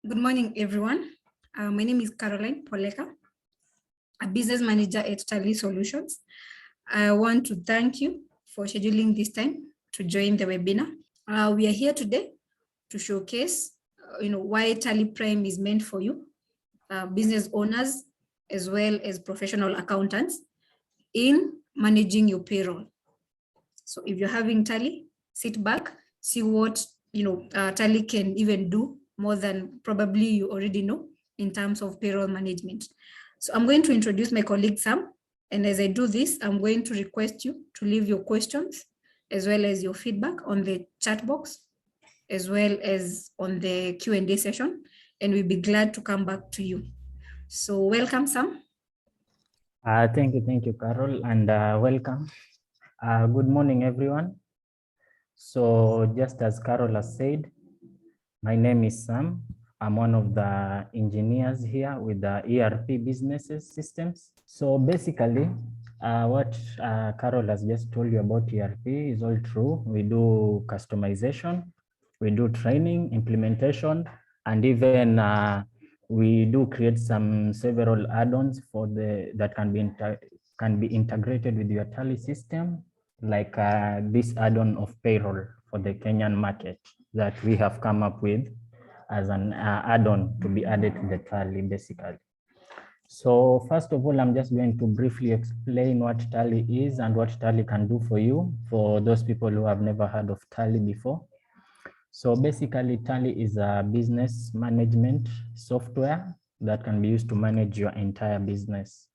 Good morning, everyone. My name is Caroline Poleka, a business manager at Tally Solutions. I want to thank you for scheduling this time to join the webinar. We are here today to showcase, why TallyPrime is meant for you, business owners, as well as professional accountants in managing your payroll. So if you're having Tally, sit back, see what Tally can even do more than probably you already know in terms of payroll management. So I'm going to introduce my colleague Sam, and as I do this, I'm going to request you to leave your questions as well as your feedback on the chat box, as well as on the Q&A session, and we'll be glad to come back to you. So welcome, Sam. Thank you, Carol, and welcome. Good morning, everyone. So just as Carol has said, my name is Sam. I'm one of the engineers here with the ERP businesses systems. So basically, what Carol has just told you about ERP is all true. We do customization, we do training, implementation, and even we do create several add-ons for that can be integrated with your Tally system, like this add-on of payroll for the Kenyan market that we have come up with as an add-on to be added to the Tally, basically. So first of all, I'm just going to briefly explain what Tally is and what Tally can do for you, for those people who have never heard of Tally before. So basically, Tally is a business management software that can be used to manage your entire business.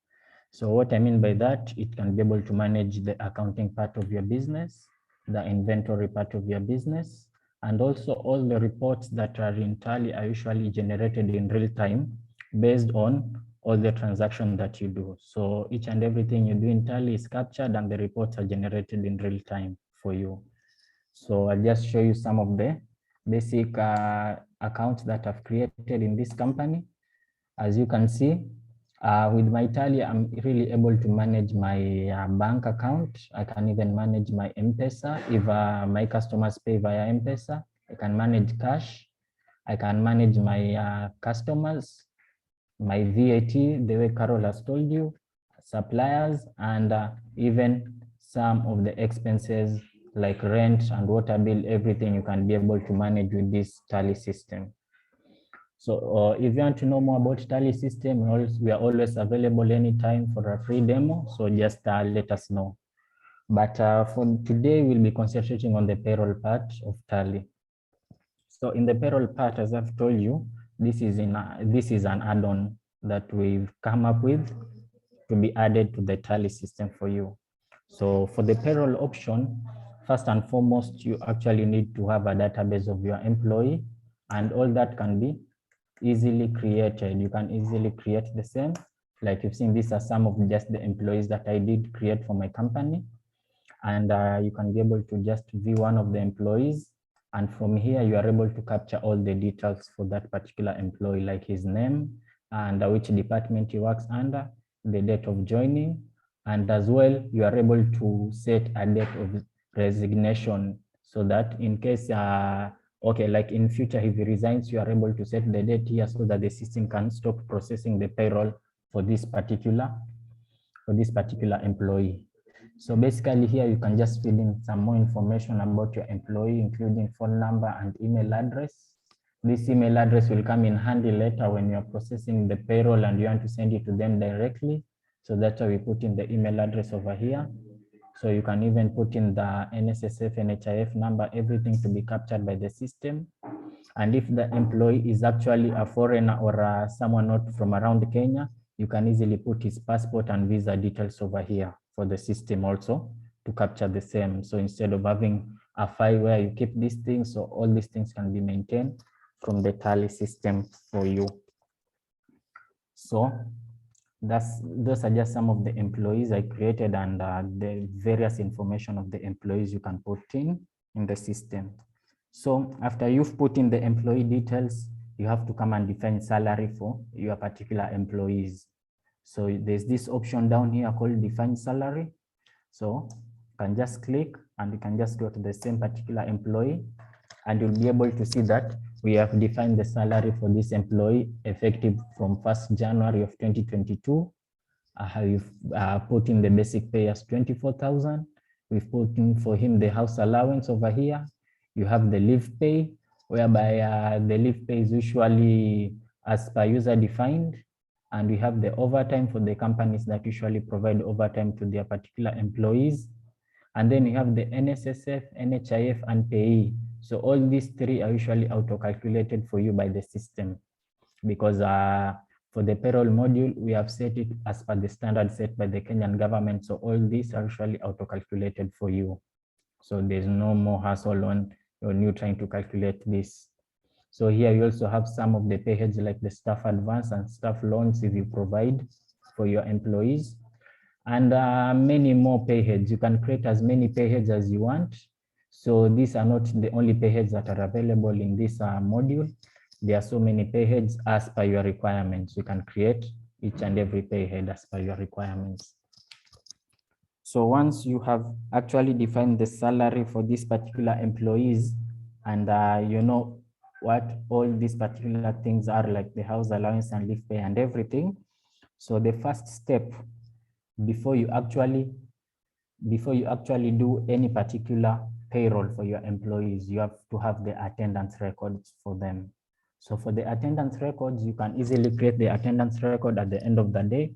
So what I mean by that, it can be able to manage the accounting part of your business, the inventory part of your business, and also all the reports that are in Tally are usually generated in real time based on all the transactions that you do. So each and everything you do in Tally is captured and the reports are generated in real time for you. So I'll just show you some of the basic accounts that I've created in this company. As you can see, with my Tally, I'm really able to manage my bank account. I can even manage my M-Pesa. If my customers pay via M-Pesa, I can manage cash. I can manage my customers, my VAT, the way Carol has told you, suppliers, and even some of the expenses like rent and water bill, everything you can be able to manage with this Tally system. So if you want to know more about Tally system, we are always available anytime for a free demo. So just let us know. But for today, we'll be concentrating on the payroll part of Tally. So in the payroll part, as I've told you, this is an add-on that we've come up with to be added to the Tally system for you. So for the payroll option, first and foremost, you actually need to have a database of your employee, and all that can be easily created. You can easily create the same. Like you've seen, these are some of just the employees that I did create for my company. And you can be able to just view one of the employees. And from here, you are able to capture all the details for that particular employee, like his name and which department he works under, the date of joining. And as well, you are able to set a date of resignation so that in case, okay, like in future, if he resigns, you are able to set the date here so that the system can stop processing the payroll for this particular employee. So basically here you can just fill in some more information about your employee, including phone number and email address. This email address will come in handy later when you're processing the payroll and you want to send it to them directly. So that's why we put in the email address over here. So you can even put in the NSSF, NHIF number, everything to be captured by the system. And if the employee is actually a foreigner or someone not from around Kenya, you can easily put his passport and visa details over here for the system also to capture the same. So instead of having a file where you keep these things, so all these things can be maintained from the Tally system for you. So those are just some of the employees I created and the various information of the employees you can put in the system. So after you've put in the employee details, you have to come and define salary for your particular employees. So there's this option down here called define salary. So you can just click and you can just go to the same particular employee and you'll be able to see that we have defined the salary for this employee effective from 1st January of 2022. We've put in the basic pay as 24,000. We've put in for him the house allowance over here. You have the leave pay, whereby the leave pay is usually as per user defined. And we have the overtime for the companies that usually provide overtime to their particular employees. And then you have the NSSF, NHIF, and payee. So all these three are usually auto-calculated for you by the system, because for the payroll module, we have set it as per the standard set by the Kenyan government. So all these are usually auto-calculated for you. So there's no more hassle on you trying to calculate this. So here you also have some of the pay heads like the staff advance and staff loans if you provide for your employees, and many more pay heads. You can create as many pay heads as you want. So these are not the only pay heads that are available in this module. There are so many pay heads as per your requirements. You can create each and every pay head as per your requirements. So once you have actually defined the salary for these particular employees, and you know what all these particular things are, like the house allowance and leave pay and everything. So the first step before you actually do any particular payroll for your employees, you have to have the attendance records for them. So for the attendance records, you can easily create the attendance record at the end of the day,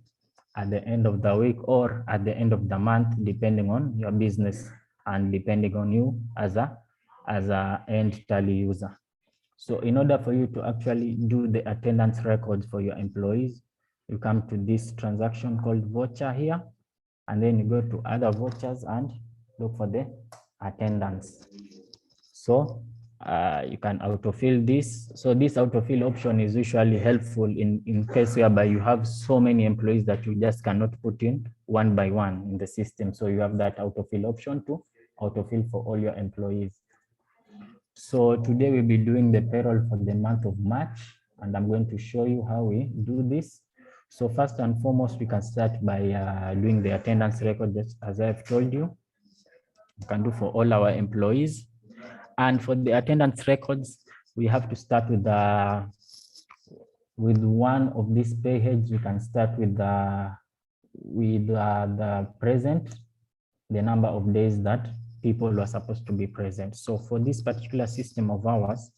at the end of the week, or at the end of the month, depending on your business and depending on you as a end tally user. So in order for you to actually do the attendance records for your employees, you come to this transaction called voucher here, and then you go to other vouchers and look for the attendance. So you can autofill this. So this autofill option is usually helpful in case whereby you have so many employees that you just cannot put in one by one in the system. So you have that autofill option to autofill for all your employees. So today we'll be doing the payroll for the month of March, and I'm going to show you how we do this. So first and foremost, we can start by doing the attendance record, just as I've told you. We can do for all our employees. And for the attendance records, we have to start with one of these pay heads. We can start with the present, the number of days that people were supposed to be present. So for this particular system of ours,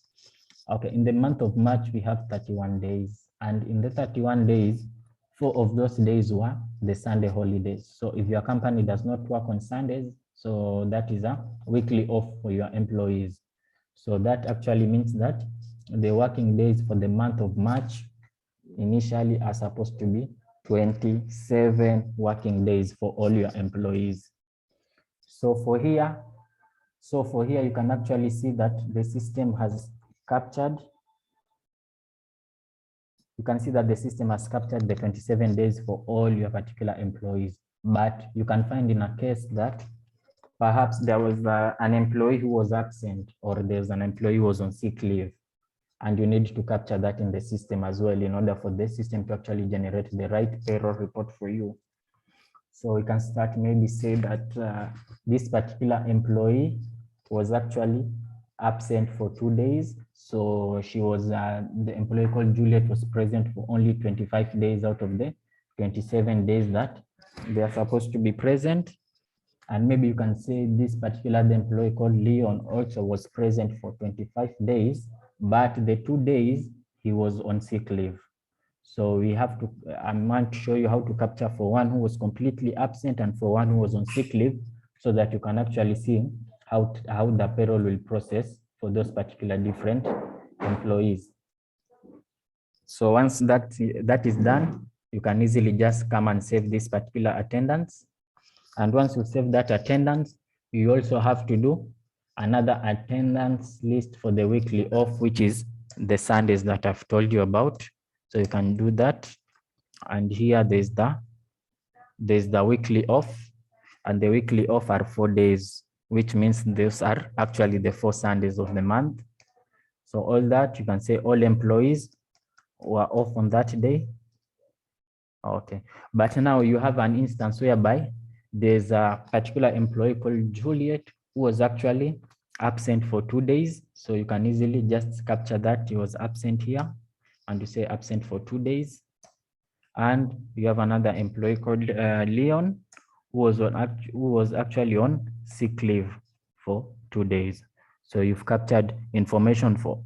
okay, in the month of March, we have 31 days. And in the 31 days, 4 of those days were the Sunday holidays. So if your company does not work on Sundays, so that is a weekly off for your employees. So that actually means that the working days for the month of March initially are supposed to be 27 working days for all your employees. So for here, you can actually see that the system has captured. You can see that the system has captured the 27 days for all your particular employees. But you can find in a case that perhaps there was an employee who was absent, or there's an employee who was on sick leave, and you need to capture that in the system as well in order for the system to actually generate the right payroll report for you. So we can start, maybe say that this particular employee was actually absent for 2 days. So she was, the employee called Juliet was present for only 25 days out of the 27 days that they are supposed to be present. And maybe you can say this particular employee called Leon also was present for 25 days, but the 2 days he was on sick leave. So we have to, I'm going to show you how to capture for one who was completely absent and for one who was on sick leave, so that you can actually see how the payroll will process for those particular different employees. So once that is done, you can easily just come and save this particular attendance. And once you save that attendance, you also have to do another attendance list for the weekly off, which is the Sundays that I've told you about. So you can do that. And here there's the weekly off, and the weekly off are 4 days, which means those are actually the 4 Sundays of the month. So all that, you can say all employees were off on that day. Okay, but now you have an instance whereby there's a particular employee called Juliet who was actually absent for 2 days. So you can easily just capture that he was absent here, and you say absent for 2 days. And you have another employee called Leon, who was actually on sick leave for 2 days. So you've captured information for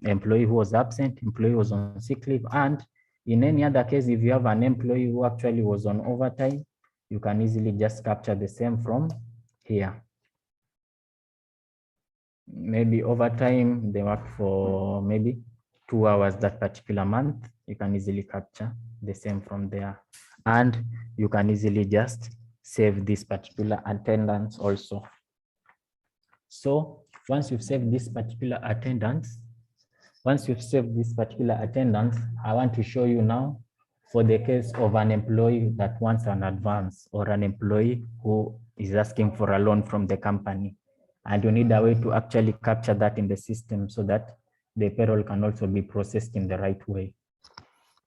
employee who was absent, employee who was on sick leave, and in any other case, if you have an employee who actually was on overtime, you can easily just capture the same from here. Maybe overtime, they work for maybe 2 hours that particular month. You can easily capture the same from there. And you can easily just save this particular attendance also. So once you've saved this particular attendance, I want to show you now for the case of an employee that wants an advance, or an employee who is asking for a loan from the company. And you need a way to actually capture that in the system so that the payroll can also be processed in the right way.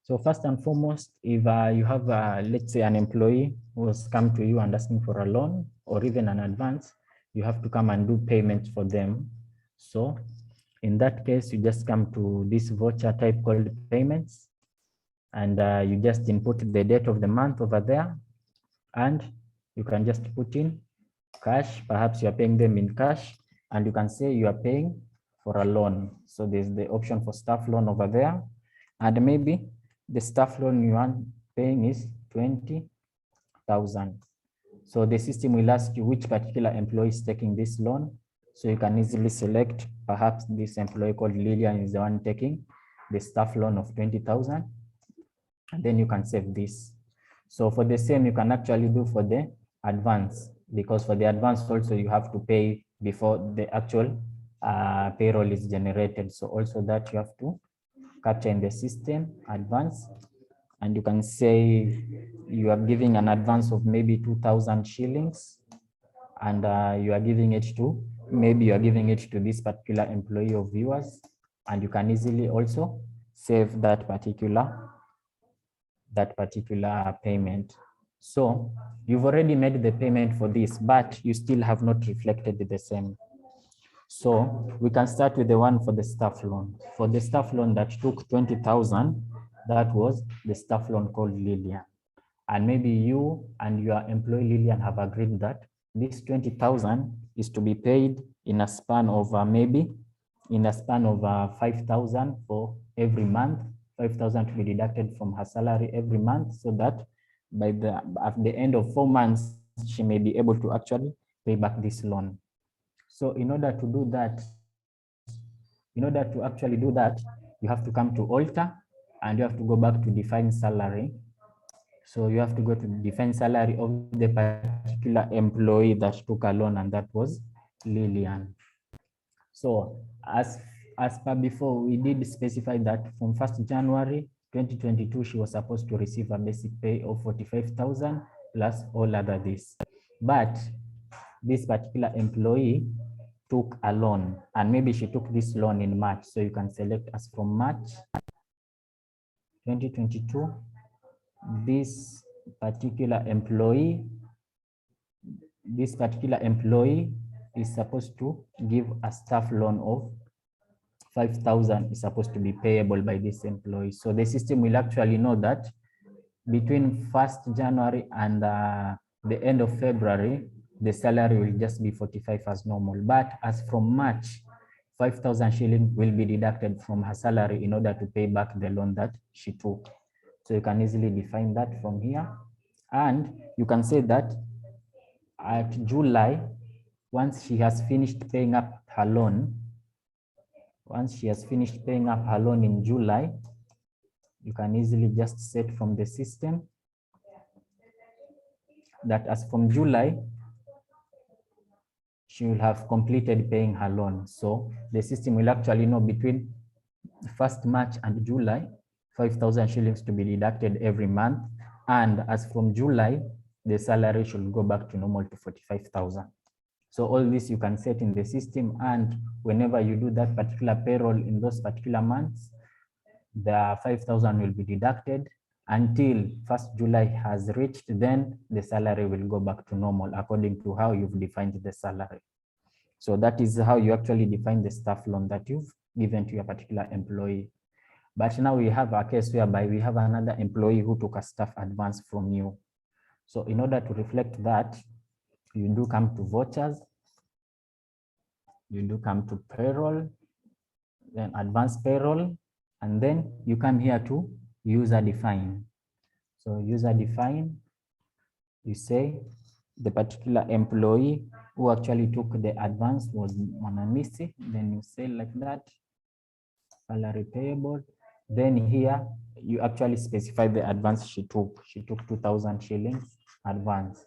So first and foremost, if you have, let's say, an employee who has come to you and asking for a loan or even an advance, you have to come and do payments for them. So in that case, you just come to this voucher type called payments, and you just input the date of the month over there, and you can just put in cash. Perhaps you are paying them in cash, and you can say you are paying for a loan. So there's the option for staff loan over there, and maybe the staff loan you are paying is 20,000. So the system will ask you which particular employee is taking this loan. So you can easily select, perhaps this employee called Lillian is the one taking the staff loan of 20,000, and then you can save this. So for the same, you can actually do for the advance, because for the advance also you have to pay before the actual payroll is generated. So also that you have to capture in the system advance, and you can say you are giving an advance of maybe 2,000 shillings, and you are giving it to, maybe you are giving it to this particular employee of yours, and you can easily also save that particular payment. So you've already made the payment for this, but you still have not reflected the same. So we can start with the one for the staff loan. For the staff loan that took 20,000, that was the staff loan called Lillian. And maybe you and your employee Lillian have agreed that this 20,000 is to be paid in a span of 5,000 for every month, 5,000 to be deducted from her salary every month, so that at the end of 4 months, she may be able to actually pay back this loan. So in order to actually do that, you have to come to alter, and you have to go back to define salary. So you have to go to define salary of the particular employee that took a loan, and that was Lillian. So as per before, we did specify that from 1st January 2022, she was supposed to receive a basic pay of 45,000 plus all other this. But this particular employee took a loan, and maybe she took this loan in March. So you can select as from March 2022, this particular employee is supposed to give a staff loan of 5,000 is supposed to be payable by this employee. So the system will actually know that between 1st January and the end of February, the salary will just be 45 as normal. But as from March, 5,000 shillings will be deducted from her salary in order to pay back the loan that she took. So you can easily define that from here. And you can say that at July, once she has finished paying up her loan, in July, you can easily just set from the system that as from July, she will have completed paying her loan. So the system will actually know between 1st March and July, 5,000 shillings to be deducted every month. And as from July, the salary should go back to normal to 45,000. So all this you can set in the system, and whenever you do that particular payroll in those particular months, the 5,000 will be deducted until 1st July has reached. Then the salary will go back to normal according to how you've defined the salary. So that is how you actually define the staff loan that you've given to your particular employee. But now we have a case whereby we have another employee who took a staff advance from you. So in order to reflect that, you do come to vouchers, you do come to payroll, then advanced payroll, and then you come here to user define. So user define, you say the particular employee who actually took the advance was Mwanamisi, then you say like that, salary payable. Then here you actually specify the advance she took. She took 2,000 shillings advance.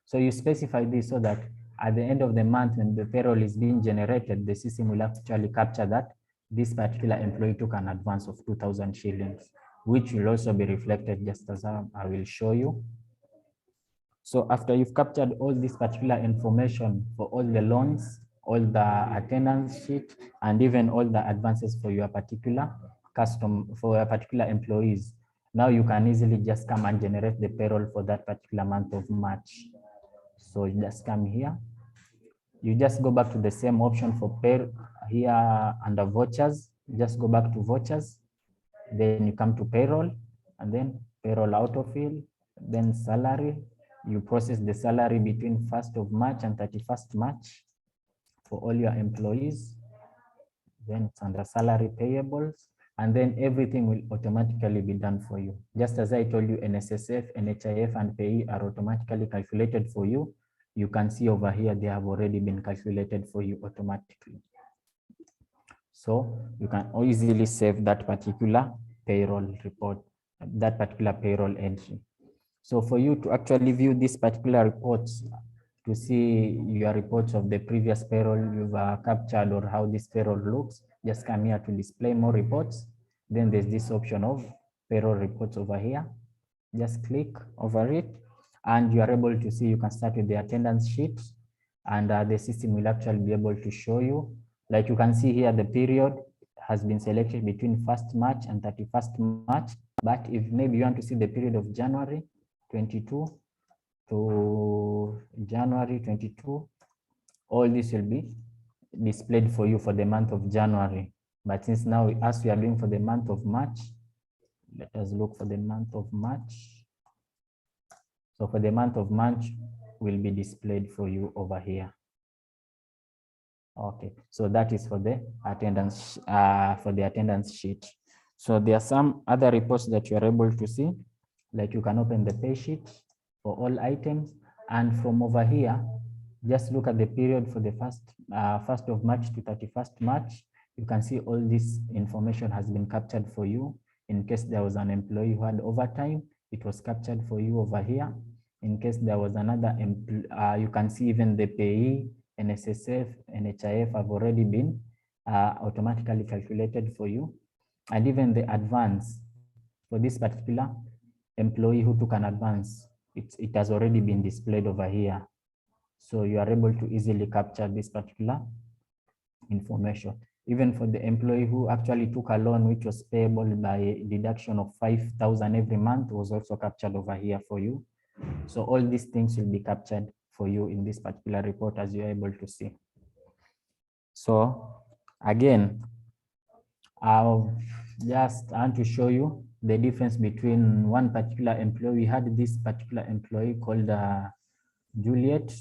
So you specify this so that at the end of the month when the payroll is being generated, the system will actually capture that this particular employee took an advance of 2,000 shillings, which will also be reflected just as I will show you. So after you've captured all this particular information for all the loans, all the attendance sheet, and even all the advances for your particular for your particular employees, now you can easily just come and generate the payroll for that particular month of March. So you just come here, you just go back to the same option for pay here under vouchers, just go back to vouchers, then you come to payroll, and then payroll autofill, then salary. You process the salary between 1st of March and 31st March for all your employees. Then it's under salary payables, and then everything will automatically be done for you. Just as I told you, NSSF, NHIF, and PAYE are automatically calculated for you. You can see over here, they have already been calculated for you automatically. So you can easily save that particular payroll report, that particular payroll entry. So for you to actually view this particular reports, to see your reports of the previous payroll you've captured or how this payroll looks, just come here to display more reports. Then there's this option of payroll reports over here. Just click over it and you are able to see, you can start with the attendance sheet and the system will actually be able to show you. Like you can see here, the period has been selected between 1st March and 31st March. But if maybe you want to see the period of January 22 to January 22, all this will be displayed for you for the month of January. But since now, as we are doing for the month of March, let us look for the month of March. So for the month of March will be displayed for you over here. Okay, so that is for the attendance sheet. So there are some other reports that you are able to see, like you can open the pay sheet for all items, and from over here, just look at the period for the 1st of March to 31st March. You can see all this information has been captured for you. In case there was an employee who had overtime, it was captured for you over here. In case there was another, you can see even the payee, NSSF, NHIF have already been automatically calculated for you. And even the advance for this particular employee who took an advance, it has already been displayed over here. So you are able to easily capture this particular information. Even for the employee who actually took a loan which was payable by deduction of 5,000 every month was also captured over here for you. So all these things will be captured for you in this particular report, as you're able to see. So again, I'll just want to show you the difference between one particular employee. We had this particular employee called Juliet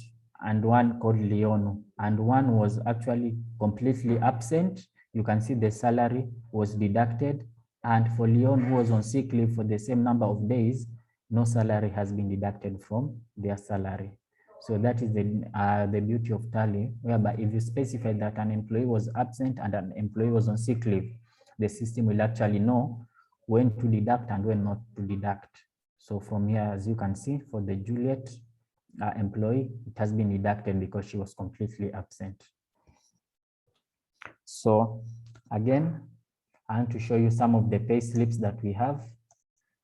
and one called Leono, and one was actually completely absent. You can see the salary was deducted, and for Leon, who was on sick leave for the same number of days, no salary has been deducted from their salary. So that is the beauty of Tally, whereby if you specify that an employee was absent and an employee was on sick leave, the system will actually know when to deduct and when not to deduct. So from here, as you can see, for the Juliet employee, it has been deducted because she was completely absent. So again, I want to show you some of the pay slips that we have.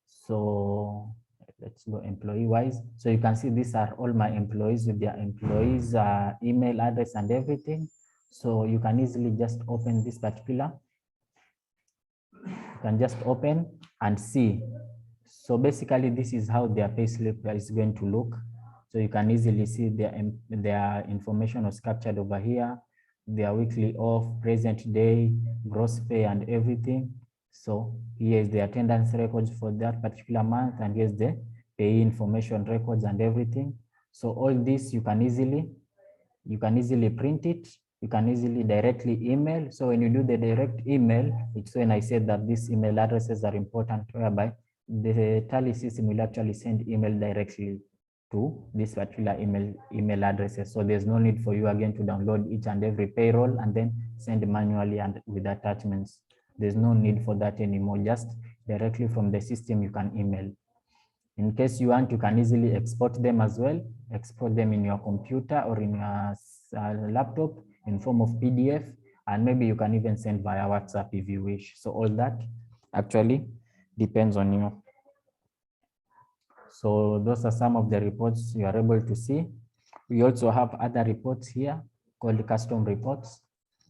So let's go employee wise. So you can see these are all my employees with their employees email address and everything. So you can easily just open this particular. You can just open and see. So basically this is how their pay slip is going to look. So you can easily see their information was captured over here. their weekly off, present day, gross pay and everything. So here is the attendance records for that particular month, and here's the pay information records and everything. So all this you can easily print it, you can easily directly email. So when you do the direct email, it's when I said that these email addresses are important, whereby the Tally system will actually send email directly to this particular email addresses. So there's no need for you again to download each and every payroll and then send manually and with attachments. There's no need for that anymore. Just directly from the system you can email. In case you want, you can easily export them as well. Export them in your computer or in your laptop in form of PDF, and maybe you can even send via WhatsApp if you wish. So all that actually depends on you. So those are some of the reports you are able to see. We also have other reports here called custom reports.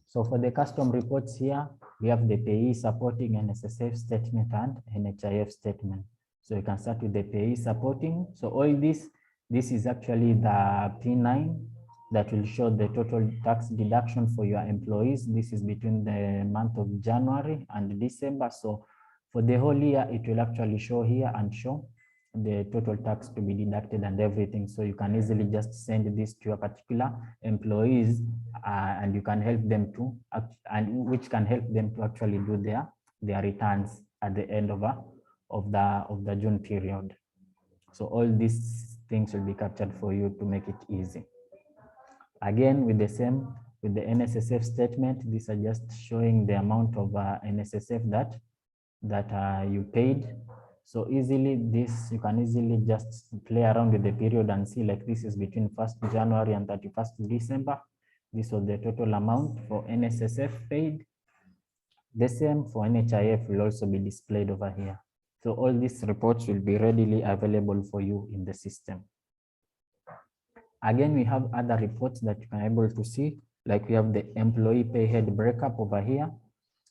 So for the custom reports here, we have the payee supporting NSSF statement and NHIF statement. So you can start with the payee supporting. So all this is actually the P9 that will show the total tax deduction for your employees. This is between the month of January and December. So for the whole year, it will actually show here and show the total tax to be deducted and everything. So you can easily just send this to your particular employees, and you can help them to, which can help them to actually do their returns at the end of the June period. So all these things will be captured for you to make it easy. Again, with the NSSF statement, these are just showing the amount of NSSF that you paid. So easily this, you can easily just play around with the period and see, like, this is between 1st January and 31st December. This was the total amount for NSSF paid. The same for NHIF will also be displayed over here. So all these reports will be readily available for you in the system. Again, we have other reports that you can able to see, like we have the employee pay head breakup over here.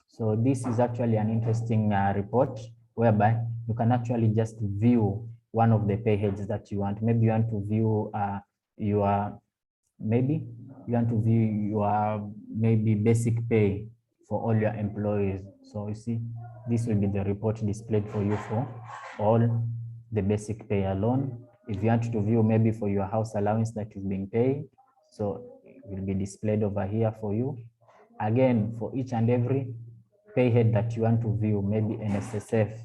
So this is actually an interesting report whereby you can actually just view one of the pay heads that you want. Maybe you want to view your basic pay for all your employees. So you see, this will be the report displayed for you for all the basic pay alone. If you want to view maybe for your house allowance that is being paid, so it will be displayed over here for you. Again, for each and every pay head that you want to view, maybe NSSF,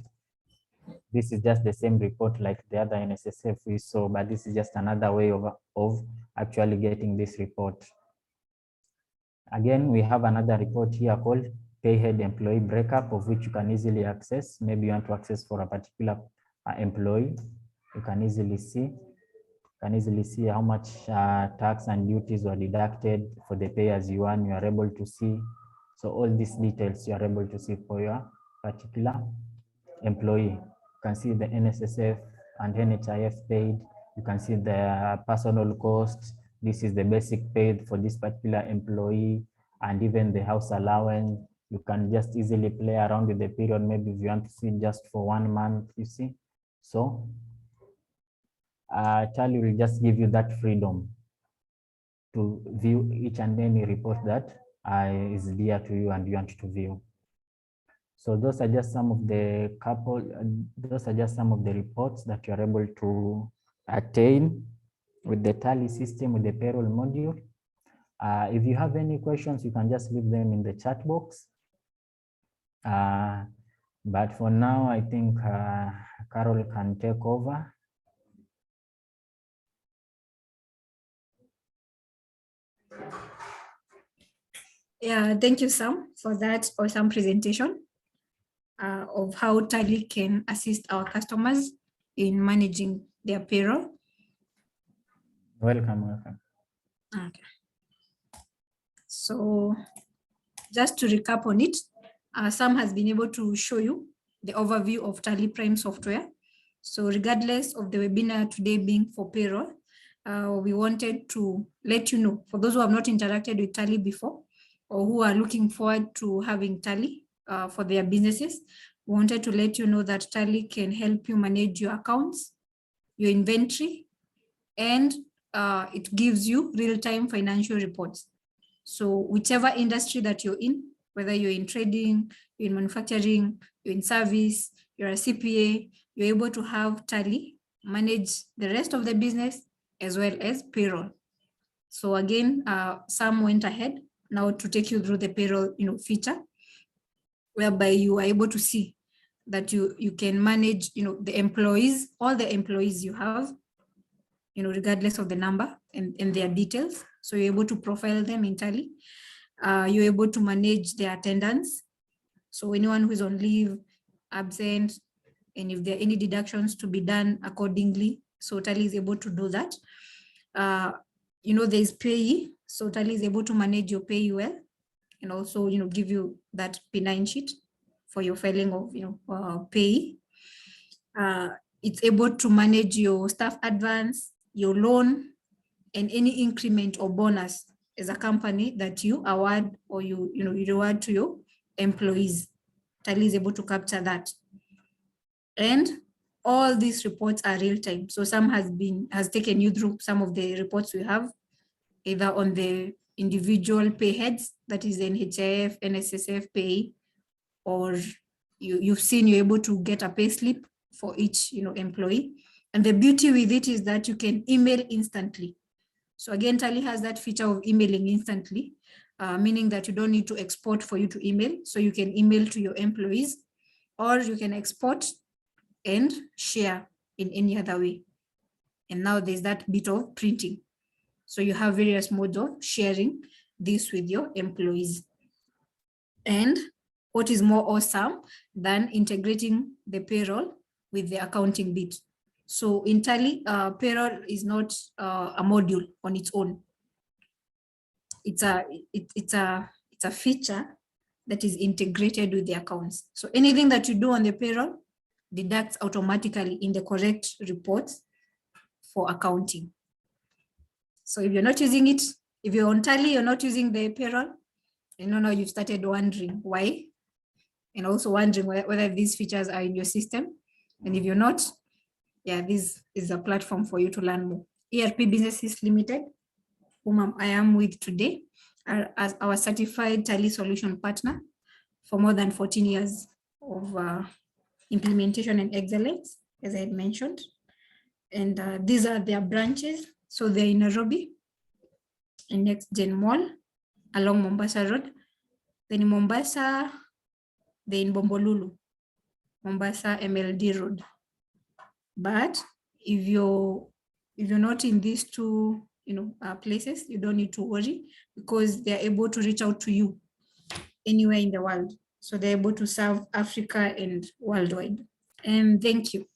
this is just the same report like the other NSSF we saw, but this is just another way of actually getting this report. Again, we have another report here called pay head employee breakup, of which you can easily access. Maybe you want to access for a particular employee. You can easily see how much tax and duties were deducted for the pay as you earn. You are able to see. So all these details you are able to see for your particular employee. You can see the NSSF and NHIF paid. You can see the personal costs. This is the basic paid for this particular employee, and even the house allowance. You can just easily play around with the period. Maybe if you want to see just for 1 month, you see. So Tally will just give you that freedom to view each and any report that is dear to you and you want to view. So those are just some of the reports that you are able to attain with the Tally system, with the payroll module. If you have any questions, you can just leave them in the chat box. But for now, I think Carol can take over. Yeah, thank you, Sam, for that awesome presentation of how Tally can assist our customers in managing their payroll. Welcome. Okay. So just to recap on it, Sam has been able to show you the overview of TallyPrime software. So regardless of the webinar today being for payroll, we wanted to let you know, for those who have not interacted with Tally before, or who are looking forward to having Tally for their businesses, we wanted to let you know that Tally can help you manage your accounts, your inventory, and it gives you real-time financial reports. So whichever industry that you're in, whether you're in trading, you're in manufacturing, you're in service, you're a CPA, you're able to have Tally manage the rest of the business as well as payroll. So again, Sam went ahead now to take you through the payroll feature, whereby you are able to see that you can manage the employees, all the employees you have, regardless of the number and their details. So you're able to profile them in Tally. You're able to manage their attendance. So anyone who's on leave, absent, and if there are any deductions to be done accordingly, so Tally is able to do that. There's payee, so Tally is able to manage your payee well, and also give you that P9 sheet for your filing of payee. It's able to manage your staff advance, your loan, and any increment or bonus as a company that you award or you reward to your employees. Tally is able to capture that. And all these reports are real time. So Sam has taken you through some of the reports we have, either on the individual pay heads, that is NHIF, NSSF pay, or you've seen you're able to get a pay slip for each employee. And the beauty with it is that you can email instantly. So again, Tally has that feature of emailing instantly, meaning that you don't need to export for you to email. So you can email to your employees, or you can export and share in any other way. And now there's that bit of printing. So you have various modes of sharing this with your employees. And what is more awesome than integrating the payroll with the accounting bit? So in Tally, payroll is not a module on its own. It's a feature that is integrated with the accounts. So anything that you do on the payroll deducts automatically in the correct reports for accounting. So if you're not using it, if you're on Tally, you're not using the payroll, now you've started wondering why, and also wondering whether these features are in your system. And if you're not, yeah, this is a platform for you to learn more. ERP Business-SYS Limited, whom I am with today, are as our certified Tally solution partner for more than 14 years of implementation and excellence, as I had mentioned. And these are their branches. So they're in Nairobi, in Next Gen Mall, along Mombasa Road. Then in Mombasa, they're in Bombolulu, Mombasa MLD Road. But if you're not in these two places, you don't need to worry, because they're able to reach out to you anywhere in the world. So they're able to serve Africa and worldwide. And thank you.